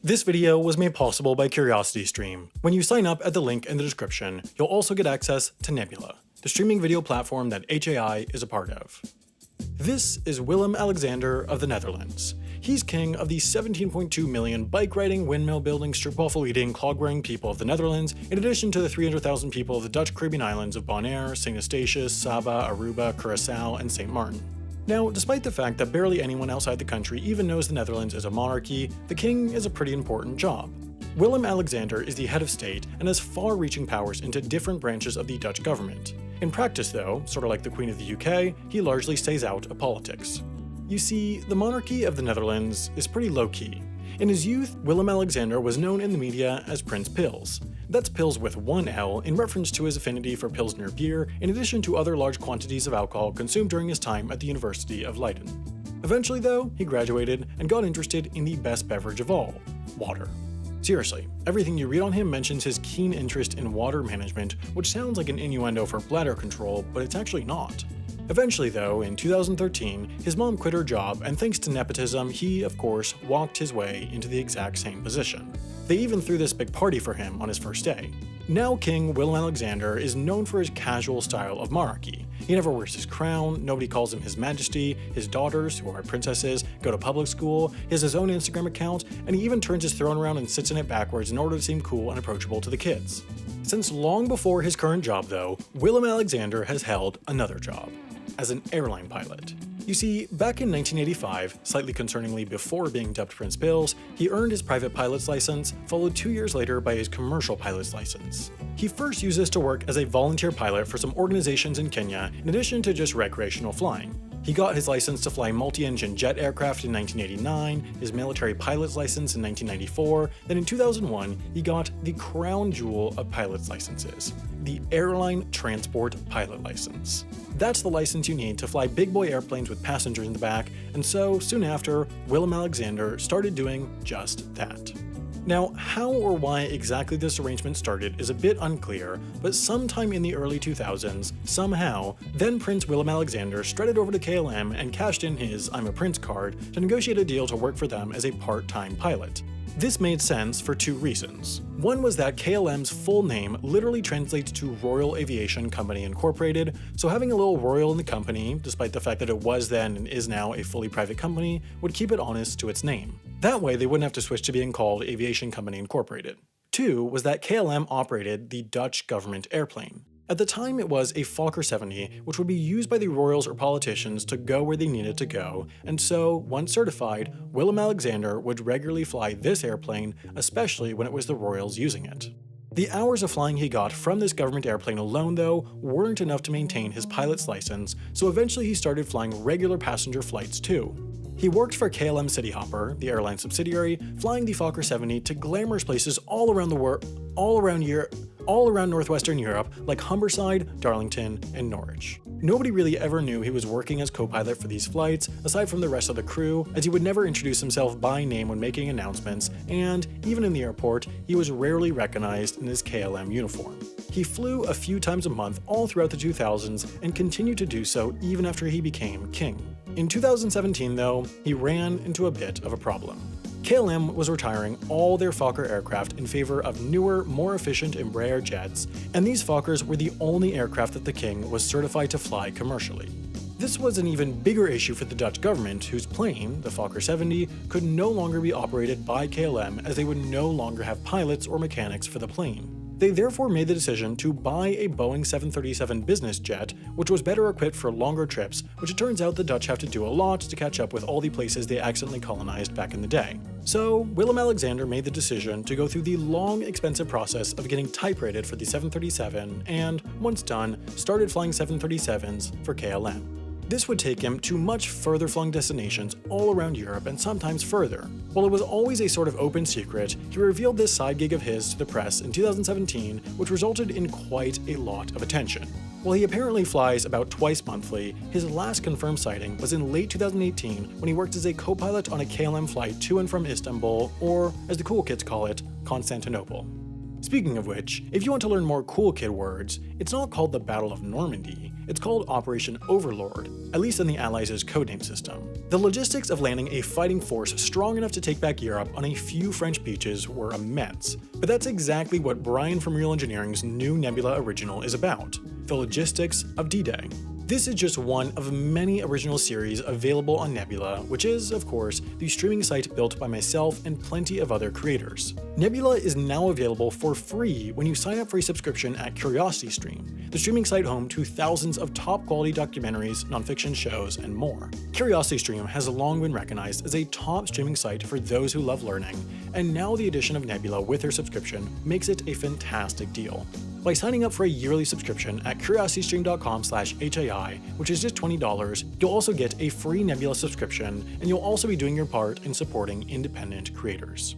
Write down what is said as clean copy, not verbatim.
This video was made possible by CuriosityStream. When you sign up at the link in the description, you'll also get access to Nebula, the streaming video platform that HAI is a part of. This is Willem-Alexander of the Netherlands. He's king of the 17.2 million bike-riding, windmill-building, stroopwafel-eating, clog-wearing people of the Netherlands, in addition to the 300,000 people of the Dutch Caribbean islands of Bonaire, St. Eustatius, Saba, Aruba, Curaçao, and St. Martin. Now, despite the fact that barely anyone outside the country even knows the Netherlands is a monarchy, the king is a pretty important job. Willem-Alexander is the head of state and has far-reaching powers into different branches of the Dutch government. In practice though, sort of like the Queen of the UK, he largely stays out of politics. You see, the monarchy of the Netherlands is pretty low-key. In his youth, Willem-Alexander was known in the media as Prince Pils. That's Pils with one L in reference to his affinity for Pilsner beer, in addition to other large quantities of alcohol consumed during his time at the University of Leiden. Eventually though, he graduated and got interested in the best beverage of all, water. Seriously, everything you read on him mentions his keen interest in water management, which sounds like an innuendo for bladder control, but it's actually not. Eventually though, in 2013, his mom quit her job, and thanks to nepotism, he, of course, walked his way into the exact same position. They even threw this big party for him on his first day. Now King Willem-Alexander is known for his casual style of monarchy. He never wears his crown, nobody calls him His Majesty, his daughters, who are princesses, go to public school, he has his own Instagram account, and he even turns his throne around and sits in it backwards in order to seem cool and approachable to the kids. Since long before his current job though, Willem-Alexander has held another job, as an airline pilot. You see, back in 1985, slightly concerningly before being dubbed Prince Pils, he earned his private pilot's license, followed 2 years later by his commercial pilot's license. He first used this to work as a volunteer pilot for some organizations in Kenya, in addition to just recreational flying. He got his license to fly multi-engine jet aircraft in 1989, his military pilot's license in 1994, then in 2001, he got the crown jewel of pilot's licenses, the Airline Transport Pilot License. That's the license you need to fly big boy airplanes with passengers in the back, and so, soon after, Willem-Alexander started doing just that. Now, how or why exactly this arrangement started is a bit unclear, but sometime in the early 2000s, somehow, then Prince Willem-Alexander strutted over to KLM and cashed in his I'm a Prince card to negotiate a deal to work for them as a part-time pilot. This made sense for two reasons. One was that KLM's full name literally translates to Royal Aviation Company Incorporated, so having a little royal in the company, despite the fact that it was then and is now a fully private company, would keep it honest to its name. That way they wouldn't have to switch to being called Aviation Company Incorporated. Two was that KLM operated the Dutch government airplane. At the time it was a Fokker 70, which would be used by the royals or politicians to go where they needed to go, and so, once certified, Willem-Alexander would regularly fly this airplane, especially when it was the royals using it. The hours of flying he got from this government airplane alone, though, weren't enough to maintain his pilot's license, so eventually he started flying regular passenger flights too. He worked for KLM Cityhopper, the airline subsidiary, flying the Fokker 70 to glamorous places all around northwestern Europe, like Humberside, Darlington, and Norwich. Nobody really ever knew he was working as co-pilot for these flights, aside from the rest of the crew, as he would never introduce himself by name when making announcements, and, even in the airport, he was rarely recognized in his KLM uniform. He flew a few times a month all throughout the 2000s, and continued to do so even after he became king. In 2017 though, he ran into a bit of a problem. KLM was retiring all their Fokker aircraft in favor of newer, more efficient Embraer jets, and these Fokkers were the only aircraft that the king was certified to fly commercially. This was an even bigger issue for the Dutch government, whose plane, the Fokker 70, could no longer be operated by KLM as they would no longer have pilots or mechanics for the plane. They therefore made the decision to buy a Boeing 737 business jet, which was better equipped for longer trips, which it turns out the Dutch have to do a lot to catch up with all the places they accidentally colonized back in the day. So, Willem-Alexander made the decision to go through the long, expensive process of getting type rated for the 737 and, once done, started flying 737s for KLM. This would take him to much further flung destinations all around Europe and sometimes further. While it was always a sort of open secret, he revealed this side gig of his to the press in 2017, which resulted in quite a lot of attention. While he apparently flies about twice monthly, his last confirmed sighting was in late 2018 when he worked as a co-pilot on a KLM flight to and from Istanbul, or as the cool kids call it, Constantinople. Speaking of which, if you want to learn more cool kid words, it's not called the Battle of Normandy, it's called Operation Overlord, at least in the Allies' codename system. The logistics of landing a fighting force strong enough to take back Europe on a few French beaches were immense, but that's exactly what Brian from Real Engineering's new Nebula original is about, the logistics of D-Day. This is just one of many original series available on Nebula, which is, of course, the streaming site built by myself and plenty of other creators. Nebula is now available for free when you sign up for a subscription at CuriosityStream, the streaming site home to thousands of top-quality documentaries, nonfiction shows, and more. CuriosityStream has long been recognized as a top streaming site for those who love learning, and now the addition of Nebula with their subscription makes it a fantastic deal. By signing up for a yearly subscription at curiositystream.com/HAI, which is just $20, you'll also get a free Nebula subscription, and you'll also be doing your part in supporting independent creators.